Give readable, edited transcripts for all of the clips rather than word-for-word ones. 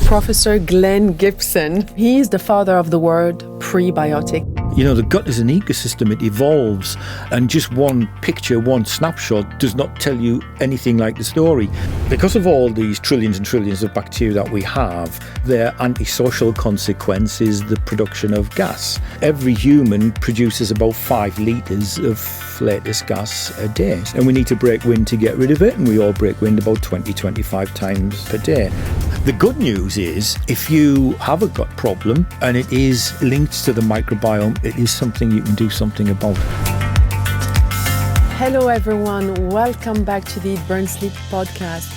Professor Glenn Gibson. He is the father of the word prebiotic. You know, the gut is an ecosystem, it evolves, and just one picture, one snapshot does not tell you anything like the story. Because of all these trillions and trillions of bacteria that we have, their antisocial consequence is the production of gas. Every human produces about 5 litres of latest gas a day, and we need to break wind to get rid of it, and we all break wind about 20-25 times per day. The good news is, if you have a gut problem and it is linked to the microbiome, it is something you can do something about. Hello everyone, welcome back to the Eat, Burn, Sleep podcast.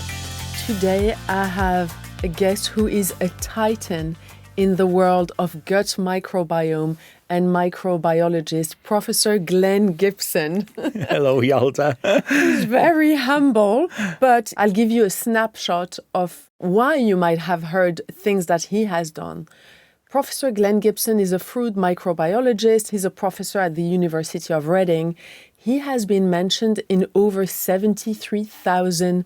Today I have a guest who is a titan in the world of gut microbiome and microbiologist, Professor Glenn Gibson. Hello, Yalda. He's very humble, but I'll give you a snapshot of why you might have heard things that he has done. Professor Glenn Gibson is a food microbiologist. He's a professor at the University of Reading. He has been mentioned in over 73,000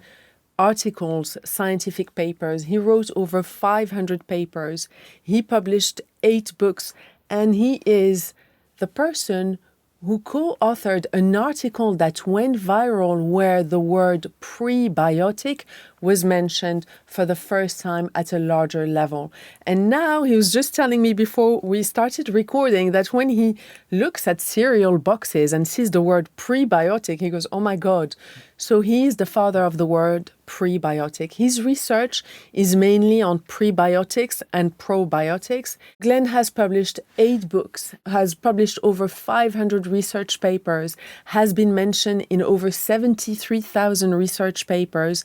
articles, scientific papers. He wrote over 500 papers. He published 8 books, and he is the person who co-authored an article that went viral where the word prebiotic was mentioned for the first time at a larger level. And now he was just telling me before we started recording that when he looks at cereal boxes and sees the word prebiotic, he goes, oh my God. So he is the father of the word prebiotic. His research is mainly on prebiotics and probiotics. Glenn has published 8 books, has published over 500 research papers, has been mentioned in over 73,000 research papers,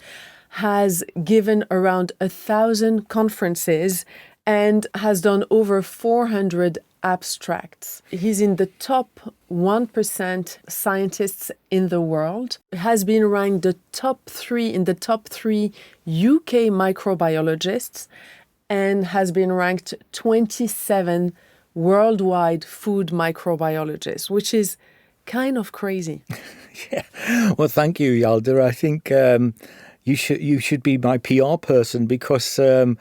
has given around 1,000 conferences, and has done over 400 abstracts. He's in the top 1% scientists in the world, has been ranked in the top 3 UK microbiologists, and has been ranked 27 worldwide food microbiologists, which is kind of crazy. Yeah. Well, thank you, Yalda. I think you should be my PR person, because I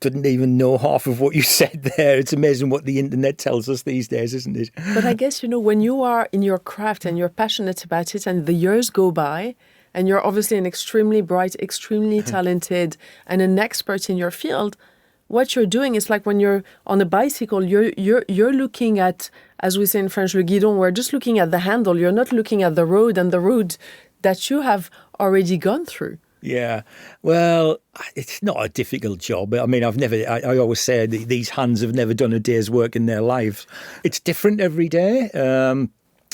didn't even know half of what you said there. It's amazing what the internet tells us these days, isn't it? But I guess, when you are in your craft and you're passionate about it and the years go by, and you're obviously an extremely bright, extremely talented and an expert in your field, what you're doing is like when you're on a bicycle, you're looking at, as we say in French, le guidon. We're just looking at the handle. You're not looking at the road and the road that you have already gone through. Yeah, well, it's not a difficult job. I mean, I always say these hands have never done a day's work in their lives. It's different every day.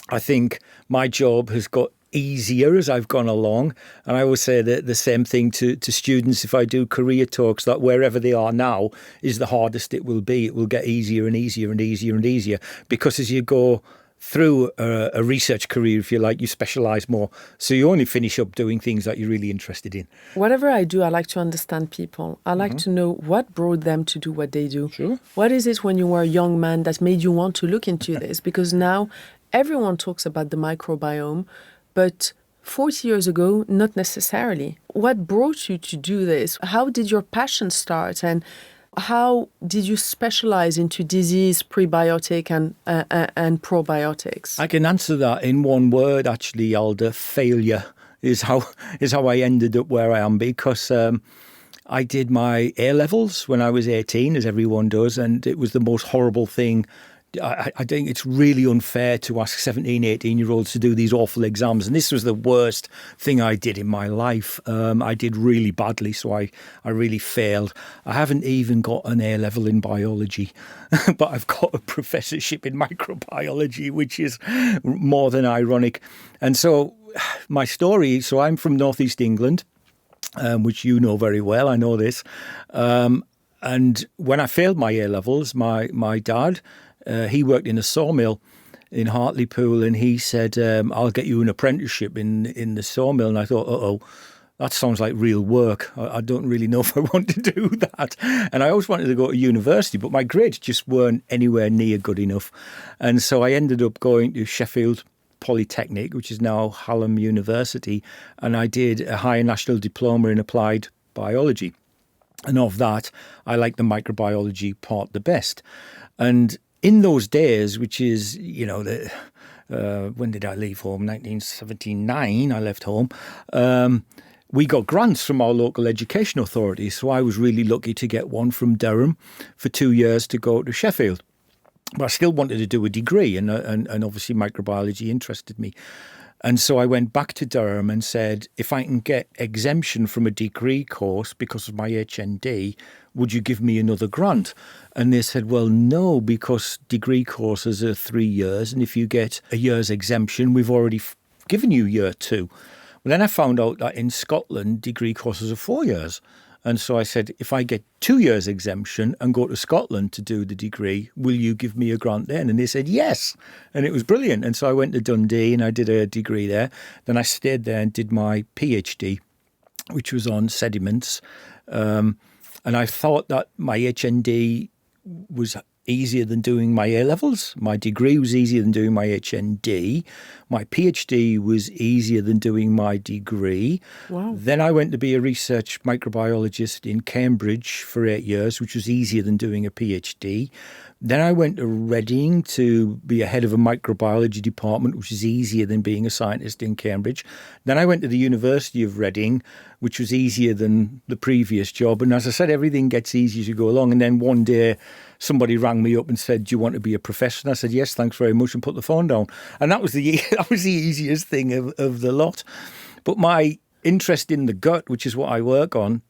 I think my job has got easier as I've gone along. And I always say the same thing to students if I do career talks, that wherever they are now is the hardest it will be. It will get easier and easier and easier and easier, because as you go through a research career, if you like, you specialise more. So you only finish up doing things that you're really interested in. Whatever I do, I like to understand people. I like to know what brought them to do what they do. Sure. What is it when you were a young man that made you want to look into this? Because now everyone talks about the microbiome, but 40 years ago, not necessarily. What brought you to do this? How did your passion start? And how did you specialize into disease, prebiotic and probiotics? I can answer that in one word, actually, Yalda. Failure is how I ended up where I am, because I did my A-levels when I was 18, as everyone does, and it was the most horrible thing. I think it's really unfair to ask 17, 18-year-olds to do these awful exams. And this was the worst thing I did in my life. I did really badly, so I really failed. I haven't even got an A-level in biology, but I've got a professorship in microbiology, which is more than ironic. And so my story, so I'm from Northeast England, which you know very well. I know this. And when I failed my A-levels, my dad, he worked in a sawmill in Hartlepool, and he said, I'll get you an apprenticeship in the sawmill. And I thought, that sounds like real work. I don't really know if I want to do that. And I always wanted to go to university, but my grades just weren't anywhere near good enough. And so I ended up going to Sheffield Polytechnic, which is now Hallam University, and I did a higher national diploma in applied biology. And of that, I like the microbiology part the best. And in those days, which is, when did I leave home? 1979, I left home. We got grants from our local education authority. So I was really lucky to get one from Durham for 2 years to go to Sheffield. But I still wanted to do a degree, and obviously microbiology interested me. And so I went back to Durham and said, if I can get exemption from a degree course because of my HND, would you give me another grant? And they said, well, no, because degree courses are 3 years. And if you get a year's exemption, we've already given you year 2. Well, then I found out that in Scotland, degree courses are 4 years. And so I said, if I get 2 years exemption and go to Scotland to do the degree, will you give me a grant then? And they said, yes. And it was brilliant. And so I went to Dundee and I did a degree there. Then I stayed there and did my PhD, which was on sediments. And I thought that my HND was easier than doing my A-levels. My degree was easier than doing my HND. My PhD was easier than doing my degree. Wow. Then I went to be a research microbiologist in Cambridge for 8 years, which was easier than doing a PhD. Then I went to Reading to be a head of a microbiology department, which is easier than being a scientist in Cambridge. Then I went to the University of Reading, which was easier than the previous job. And as I said, everything gets easier as you go along. And then one day somebody rang me up and said, do you want to be a professor? And I said, yes, thanks very much, and put the phone down. And that was the easiest thing of the lot. But my interest in the gut, which is what I work on,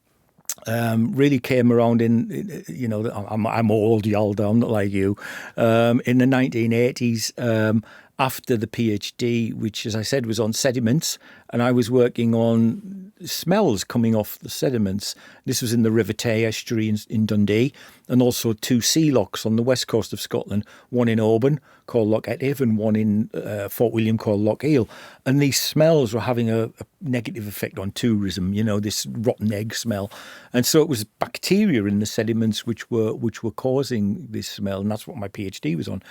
really came around I'm old, Yalda, I'm not like you, in the 1980s, after the PhD, which, as I said, was on sediments, and I was working on smells coming off the sediments. This was in the River Tay estuary in Dundee, and also 2 sea lochs on the west coast of Scotland, one in Oban called Loch Etive and one in Fort William called Loch Eel. And these smells were having a negative effect on tourism, this rotten egg smell. And so it was bacteria in the sediments which were causing this smell, and that's what my PhD was on.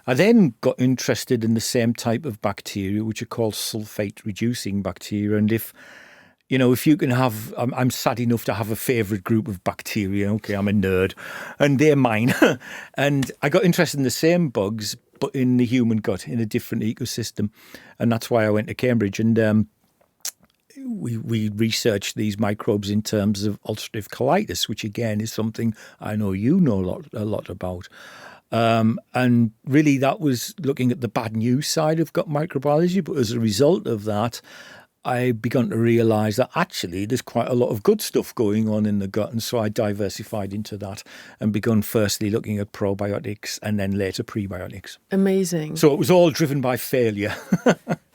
I then got interested in the same type of bacteria, which are called sulfate-reducing bacteria. And if you can have, I'm sad enough to have a favourite group of bacteria. Okay, I'm a nerd, and they're mine. And I got interested in the same bugs, but in the human gut, in a different ecosystem. And that's why I went to Cambridge. And we researched these microbes in terms of ulcerative colitis, which again is something I know you know a lot about. And really that was looking at the bad news side of gut microbiology. But as a result of that, I began to realise that actually there's quite a lot of good stuff going on in the gut. And so I diversified into that and begun firstly looking at probiotics and then later prebiotics. Amazing. So it was all driven by failure.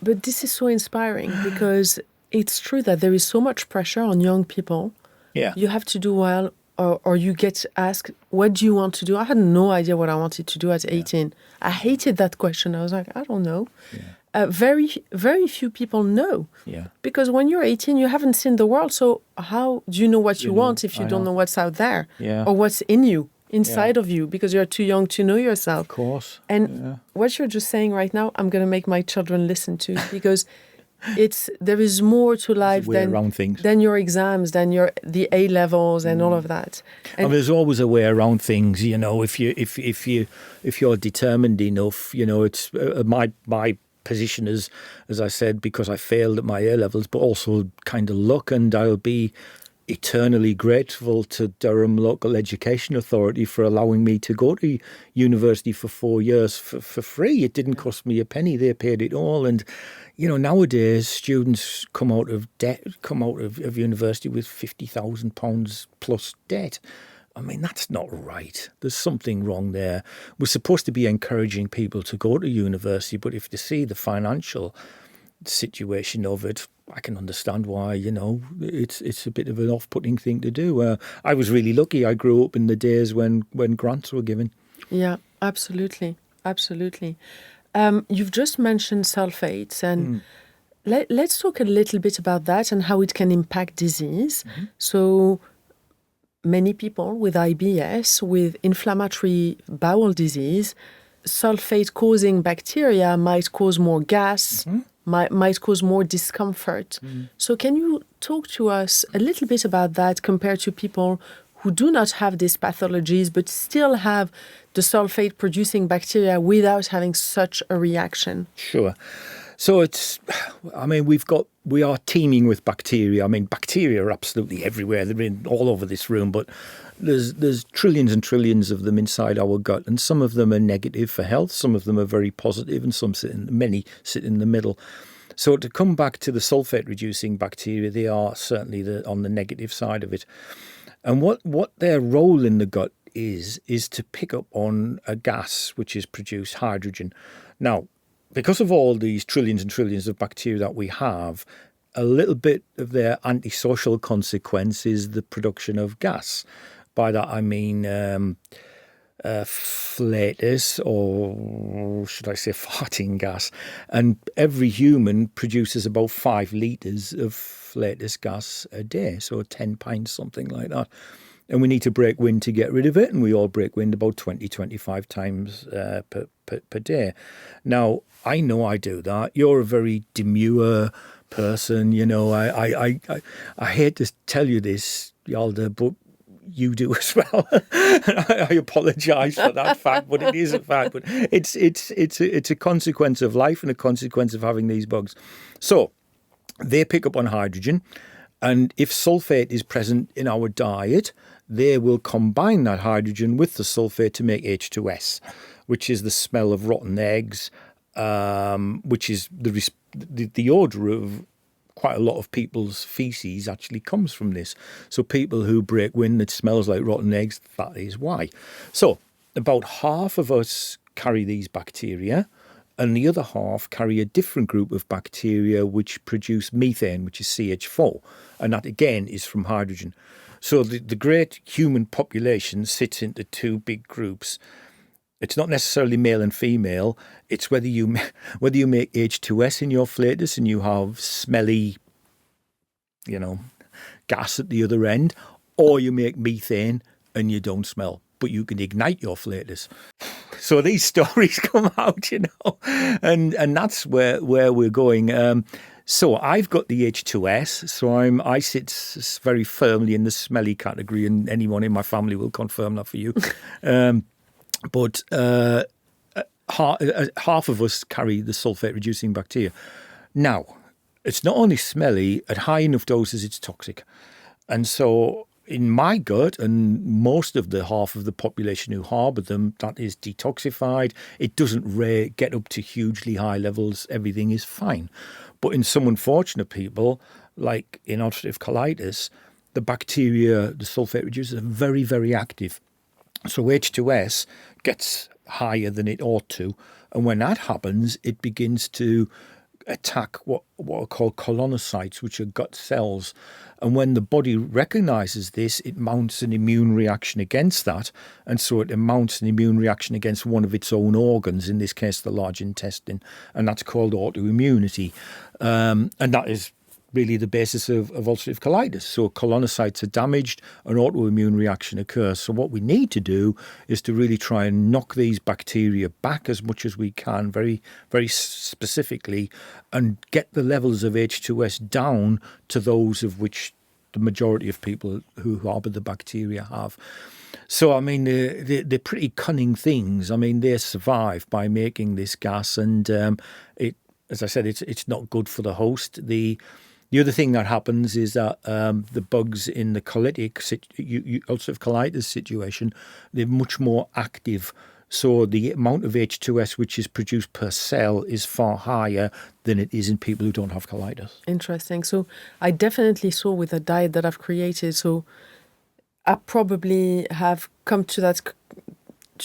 But this is so inspiring because it's true that there is so much pressure on young people. Yeah. You have to do well, or you get asked, what do you want to do? I had no idea what I wanted to do at 18. Yeah. I hated that question. I was like, I don't know. Yeah. Very, very few people know. Yeah. Because when you're 18, you haven't seen the world. So how do you know what you want if you don't know what's out there? Yeah. Or what's in you, inside of you, because you're too young to know yourself. Of course. And what you're just saying right now, I'm going to make my children listen to, because there is more to life than your exams, than the A levels and all of that. And there's always a way around things, if you're determined enough, it's my position is, as I said, because I failed at my A levels, but also kind of luck, and I'll be eternally grateful to Durham Local Education Authority for allowing me to go to university for 4 years for free. It didn't cost me a penny. They paid it all. And, nowadays students come out of university with £50,000 plus debt. I mean, that's not right. There's something wrong there. We're supposed to be encouraging people to go to university, but if they see the financial situation of it, I can understand why, it's a bit of an off-putting thing to do. I was really lucky. I grew up in the days when grants were given. Yeah, absolutely. Absolutely. You've just mentioned sulfates, and let's talk a little bit about that and how it can impact disease. Mm-hmm. So many people with IBS, with inflammatory bowel disease, sulfate-causing bacteria might cause more gas, might cause more discomfort. So can you talk to us a little bit about that compared to people who do not have these pathologies but still have the sulfate-producing bacteria without having such a reaction? Sure. So we are teeming with bacteria. I mean, bacteria are absolutely everywhere. They're in all over this room, but there's trillions and trillions of them inside our gut, and some of them are negative for health, some of them are very positive, and many sit in the middle. So to come back to the sulfate-reducing bacteria, they are certainly on the negative side of it. And what their role in the gut is to pick up on a gas which is produced, hydrogen. Now, because of all these trillions and trillions of bacteria that we have, a little bit of their antisocial consequence is the production of gas. By that I mean flatus, or should I say farting gas. And every human produces about 5 litres of flatus gas a day, so 10 pints, something like that. And we need to break wind to get rid of it, and we all break wind about 20-25 times per day. Now, I know I do that. You're a very demure person, I hate to tell you this, Yalda, but you do as well. I apologise for that fact, but it is a fact. But it's a consequence of life and a consequence of having these bugs. So they pick up on hydrogen, and if sulfate is present in our diet, they will combine that hydrogen with the sulfate to make H2S, which is the smell of rotten eggs, which is the odour of quite a lot of people's feces actually comes from this. So people who break wind that smells like rotten eggs, that is why. So about half of us carry these bacteria, and the other half carry a different group of bacteria which produce methane, which is CH4, and that again is from hydrogen. So the great human population sits into 2 big groups. It's not necessarily male and female. It's whether you make H2S in your flatus and you have smelly, gas at the other end, or you make methane and you don't smell, but you can ignite your flatus. So these stories come out, and that's where we're going. So I've got the H2S, so I sit very firmly in the smelly category, and anyone in my family will confirm that for you. But half of us carry the sulfate-reducing bacteria. Now, it's not only smelly, at high enough doses it's toxic. And so in my gut, and most of the half of the population who harbour them, that is detoxified. It doesn't get up to hugely high levels. Everything is fine. But in some unfortunate people, like in ulcerative colitis, the bacteria, the sulfate reducers, are very, very active. So H2S gets higher than it ought to. And when that happens, it begins to attack what are called colonocytes, which are gut cells. And when the body recognises this, it mounts an immune reaction against that. And so it mounts an immune reaction against one of its own organs, in this case, the large intestine. And that's called autoimmunity. And that is really the basis of ulcerative colitis. So colonocytes are damaged, an autoimmune reaction occurs. So what we need to do is to really try and knock these bacteria back as much as we can, very, very specifically, and get the levels of H2S down to those of which the majority of people who harbour the bacteria have. So, I mean, they're pretty cunning things. I mean, they survive by making this gas, and as I said, it's not good for the host. The other thing that happens is that the bugs in the colitic, ulcerative colitis situation, they're much more active. So the amount of H2S which is produced per cell is far higher than it is in people who don't have colitis. Interesting. So I definitely saw with the diet that I've created, so I probably have come to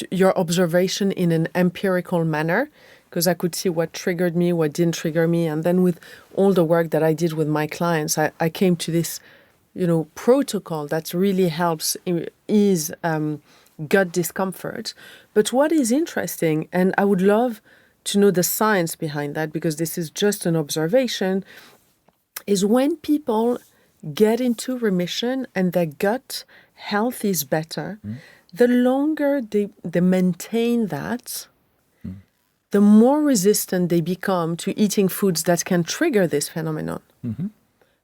your observation in an empirical manner, because I could see what triggered me, what didn't trigger me. And then with all the work that I did with my clients, I came to this, protocol that really helps ease gut discomfort. But what is interesting, and I would love to know the science behind that, because this is just an observation, is when people get into remission and their gut health is better, the longer they maintain that, the more resistant they become to eating foods that can trigger this phenomenon. Mm-hmm.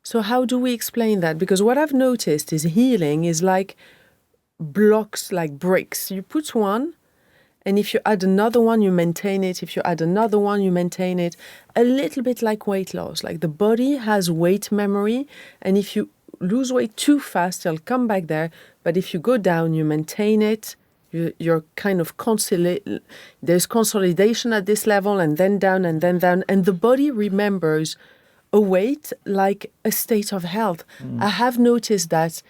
So how do we explain that? Because what I've noticed is healing is like blocks like bricks. You put one, and if you add another one, you maintain it. If you add another one, you maintain it. A little bit like weight loss. Like the body has weight memory, and if you lose weight too fast, it'll come back there. But if you go down, you maintain it. You're kind of there's consolidation at this level, and then down, and then down. And the body remembers a weight like a state of health. I have noticed that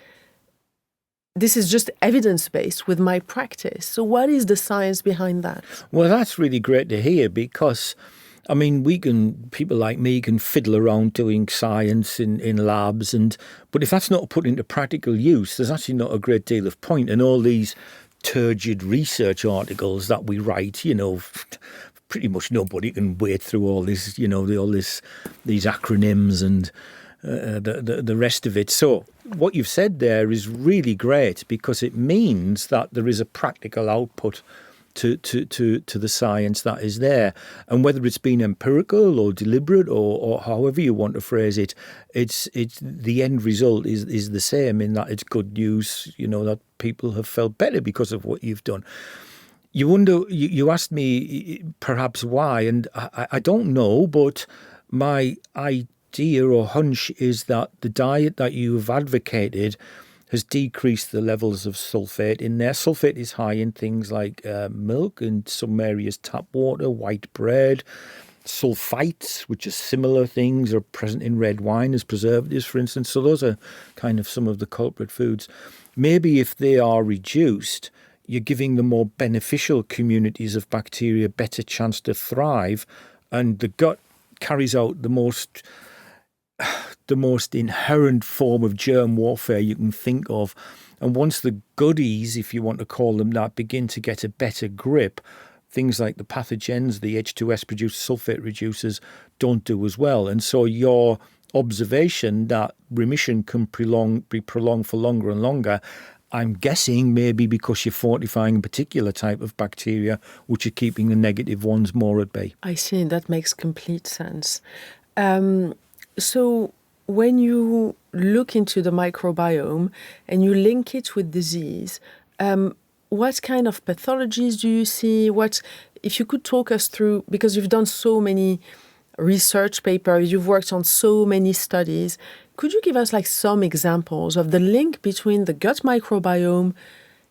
this is just evidence-based with my practice. So what is the science behind that? Well, that's really great to hear because, I mean, people like me can fiddle around doing science in labs, but if that's not put into practical use, there's actually not a great deal of point. And all these turgid research articles that we write, pretty much nobody can wade through all this, these acronyms and the rest of it. So what you've said there is really great because it means that there is a practical output to the science that is there. And whether it's been empirical or deliberate or however you want to phrase it, it's the end result is the same in that it's good news, that people have felt better because of what you've done. You wonder, you asked me perhaps why, and I don't know, but my idea or hunch is that the diet that you've advocated has decreased the levels of sulfate in there. Sulfate is high in things like milk, in some areas tap water, white bread. Sulfites, which are similar things, are present in red wine as preservatives, for instance. So those are kind of some of the culprit foods. Maybe if they are reduced, you're giving the more beneficial communities of bacteria a better chance to thrive, and the gut carries out the most inherent form of germ warfare you can think of. And once the goodies, if you want to call them that, begin to get a better grip, things like the pathogens, the H2S produced sulfate reducers, don't do as well. And so your observation that remission can be prolonged for longer and longer, I'm guessing maybe because you're fortifying a particular type of bacteria, which are keeping the negative ones more at bay. I see. That makes complete sense. So when you look into the microbiome and you link it with disease, what kind of pathologies do you see? If you could talk us through, because you've done so many research papers, you've worked on so many studies, could you give us some examples of the link between the gut microbiome,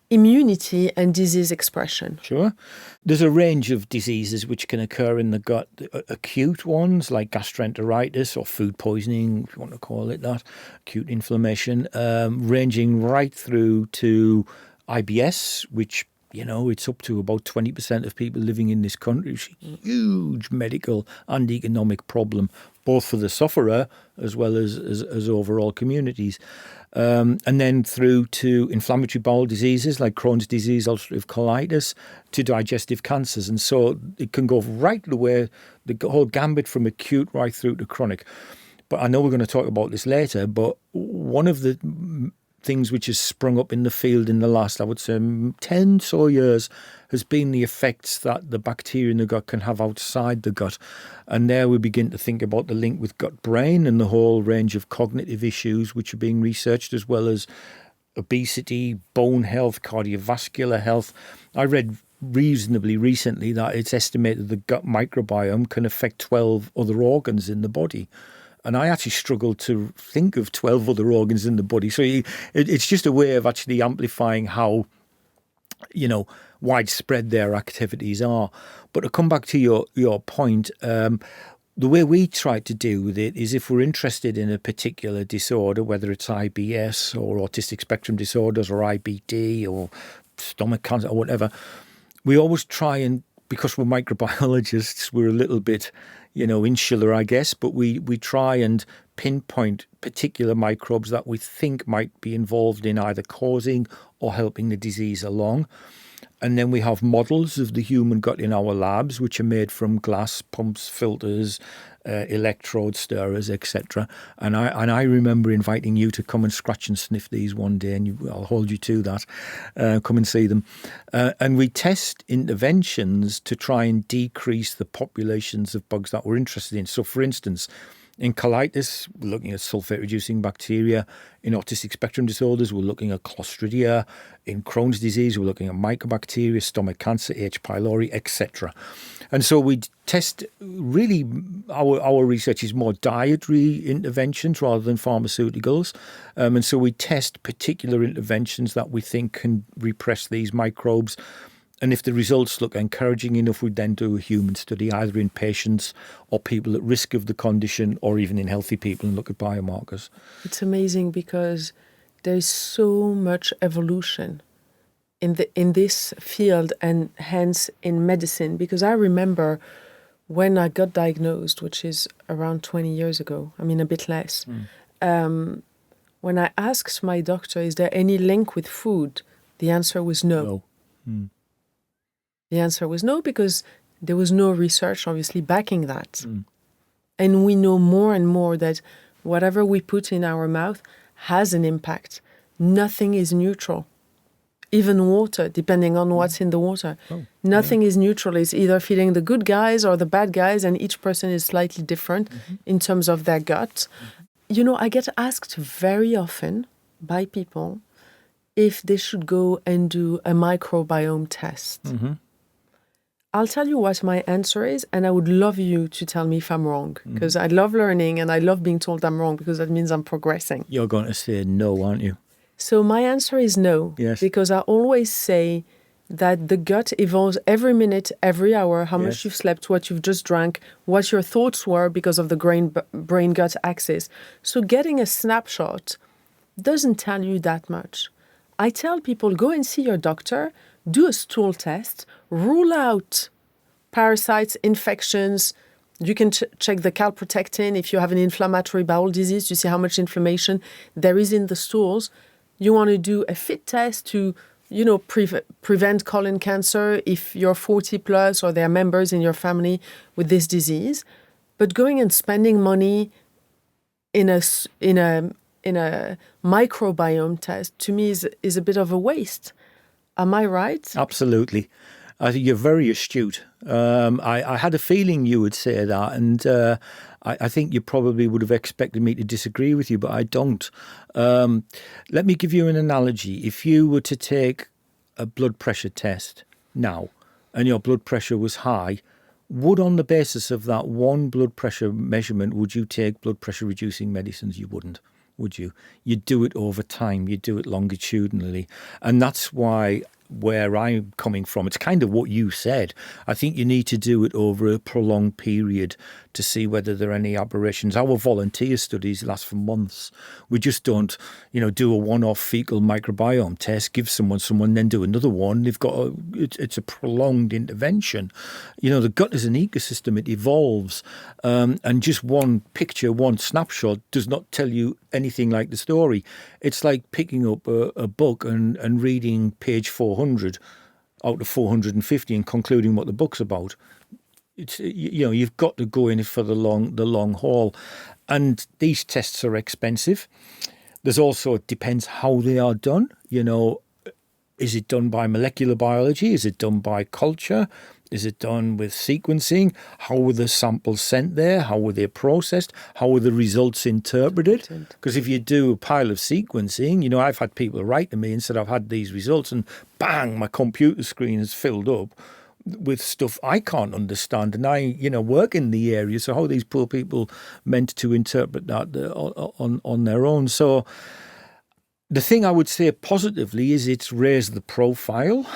immunity, and disease expression? Sure. There's a range of diseases which can occur in the gut. Acute ones like gastroenteritis or food poisoning, if you want to call it that, acute inflammation, ranging right through to IBS, which, it's up to about 20% of people living in this country. It's a huge medical and economic problem, both for the sufferer as well as overall communities. And then through to inflammatory bowel diseases like Crohn's disease, ulcerative colitis, to digestive cancers. And so it can go right the way, the whole gambit from acute right through to chronic. But I know we're going to talk about this later, but one of the things which has sprung up in the field in the last, I would say, 10 so years has been the effects that the bacteria in the gut can have outside the gut. And there we begin to think about the link with gut-brain and the whole range of cognitive issues which are being researched, as well as obesity, bone health, cardiovascular health. I read reasonably recently that it's estimated the gut microbiome can affect 12 other organs in the body. And I actually struggle to think of 12 other organs in the body. So it's just a way of actually amplifying how, widespread their activities are. But to come back to your point, the way we try to deal with it is if we're interested in a particular disorder, whether it's IBS or autistic spectrum disorders or IBD or stomach cancer or whatever, we always try and, because we're microbiologists, we're a little bit insular, I guess, but we try and pinpoint particular microbes that we think might be involved in either causing or helping the disease along. And then we have models of the human gut in our labs, which are made from glass, pumps, filters, electrode stirrers, etc. And I remember inviting you to come and scratch and sniff these one day, and I'll hold you to that. Come and see them. And we test interventions to try and decrease the populations of bugs that we're interested in. So, for instance, In colitis, we're looking at sulfate-reducing bacteria. In autistic spectrum disorders, we're looking at Clostridia. In Crohn's disease, we're looking at mycobacteria, stomach cancer, H. pylori, etc. And so we test, really, our research is more dietary interventions rather than pharmaceuticals. And so we test particular interventions that we think can repress these microbes. And if the results look encouraging enough, we then do a human study, either in patients or people at risk of the condition, or even in healthy people, and look at biomarkers. It's amazing because there's so much evolution in this field, and hence in medicine. Because I remember when I got diagnosed, which is around 20 years ago, I mean a bit less, when I asked my doctor, is there any link with food? The answer was no. The answer was no, because there was no research, obviously, backing that. And we know more and more that whatever we put in our mouth has an impact. Nothing is neutral. Even water, depending on what's in the water. Nothing is neutral. It's either feeding the good guys or the bad guys, and each person is slightly different in terms of their gut. You know, I get asked very often by people if they should go and do a microbiome test. I'll tell you what my answer is, and I would love you to tell me if I'm wrong, because I love learning and I love being told I'm wrong, because that means I'm progressing. You're going to say no, aren't you? So my answer is no, because I always say that the gut evolves every minute, every hour, how much you've slept, what you've just drank, what your thoughts were because of the brain-gut axis. So getting a snapshot doesn't tell you that much. I tell people, go and see your doctor, do a stool test, rule out parasites, infections. You can check the calprotectin if you have an inflammatory bowel disease to see how much inflammation there is in the stools. You want to do a fit test to, you know, prevent colon cancer if you're 40 plus or there are members in your family with this disease. But going and spending money in a microbiome test, to me, is a bit of a waste. Am I right? Absolutely. I think you're very astute. I had a feeling you would say that, and I think you probably would have expected me to disagree with you, but I don't. Let me give you an analogy. If you were to take a blood pressure test now and your blood pressure was high, would, on the basis of that one blood pressure measurement, would you take blood pressure reducing medicines? You wouldn't, would you? You'd do it over time. You'd do it longitudinally. And that's why, where I'm coming from, it's kind of what you said. I think you need to do it over a prolonged period to see whether there are any aberrations. Our volunteer studies last for months. We just don't, do a one-off fecal microbiome test, give someone, then do another one. They've got it's a prolonged intervention. The gut is an ecosystem. It evolves. And just one picture, one snapshot does not tell you anything like the story. It's like picking up a book and reading page 400 out of 450 and concluding what the book's about. It's you've got to go in for the long haul, and these tests are expensive. There's also, it depends how they are done. Is it done by molecular biology? Is it done by culture? Is it done with sequencing? How were the samples sent there? How were they processed? How were the results interpreted? Because if you do a pile of sequencing, I've had people write to me and said, I've had these results, and bang, my computer screen is filled up with stuff I can't understand. And I, work in the area, so how are these poor people meant to interpret that on their own? So the thing I would say positively is it's raised the profile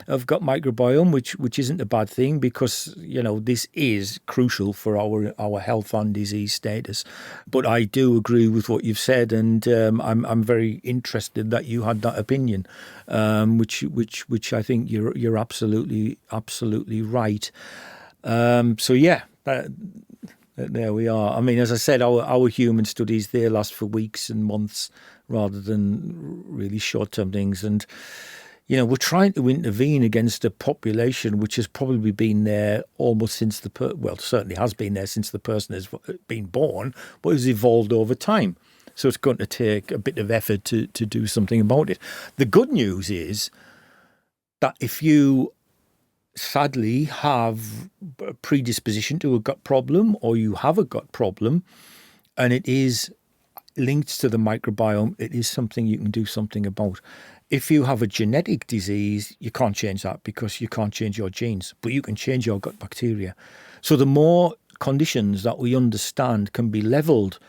of gut microbiome, which isn't a bad thing, because this is crucial for our health and disease status. But I do agree with what you've said, and I'm very interested that you had that opinion, which I think you're absolutely right. So yeah. There we are. I mean, as I said, our human studies, they last for weeks and months rather than really short-term things. And, we're trying to intervene against a population which has probably been there almost since certainly has been there since the person has been born, but has evolved over time. So it's going to take a bit of effort to do something about it. The good news is that if you sadly have a predisposition to a gut problem, or you have a gut problem, and it is linked to the microbiome. It is something you can do something about. If you have a genetic disease, you can't change that because you can't change your genes, but you can change your gut bacteria. So the more conditions that we understand can be leveled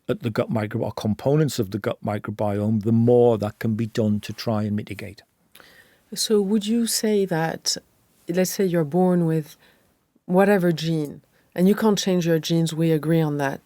at the gut microbiome or components of the gut microbiome, the more that can be done to try and mitigate. So would you say that, let's say you're born with whatever gene, and you can't change your genes, we agree on that,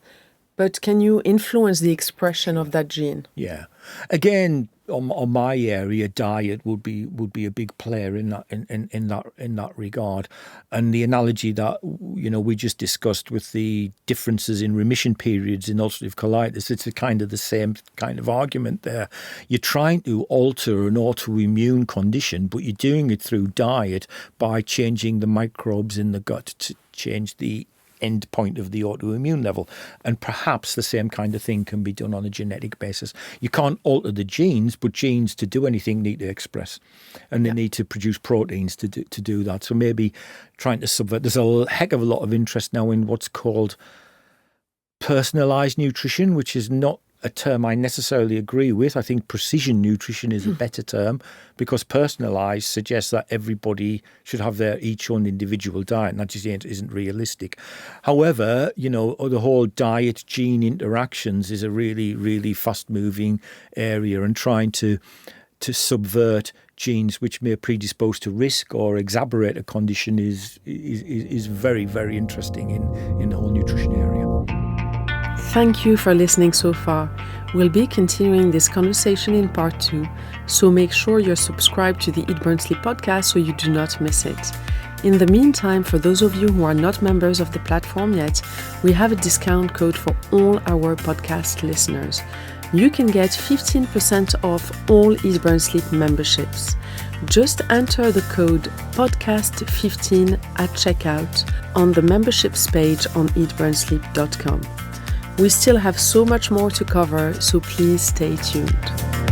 but can you influence the expression of that gene? Yeah. Again, on my area, diet would be a big player in that regard. And the analogy that we just discussed with the differences in remission periods in ulcerative colitis, it's a kind of the same kind of argument there. You're trying to alter an autoimmune condition, but you're doing it through diet by changing the microbes in the gut to change the end point of the autoimmune level. And perhaps the same kind of thing can be done on a genetic basis. You can't alter the genes, but genes to do anything need to express, and they need to produce proteins to do that. So maybe trying to subvert. There's a heck of a lot of interest now in what's called personalized nutrition, which is not a term I necessarily agree with. I think precision nutrition is a better term, because personalised suggests that everybody should have their each own individual diet, and that just isn't realistic. However, the whole diet-gene interactions is a really, really fast-moving area, and trying to subvert genes which may predispose to risk or exacerbate a condition is very, very interesting in the whole nutrition area. Thank you for listening so far. We'll be continuing this conversation in part 2, so make sure you're subscribed to the Eat, Burn, Sleep podcast so you do not miss it. In the meantime, for those of you who are not members of the platform yet, we have a discount code for all our podcast listeners. You can get 15% off all Eat, Burn, Sleep memberships. Just enter the code podcast15 at checkout on the memberships page on eatburnsleep.com. We still have so much more to cover, so please stay tuned.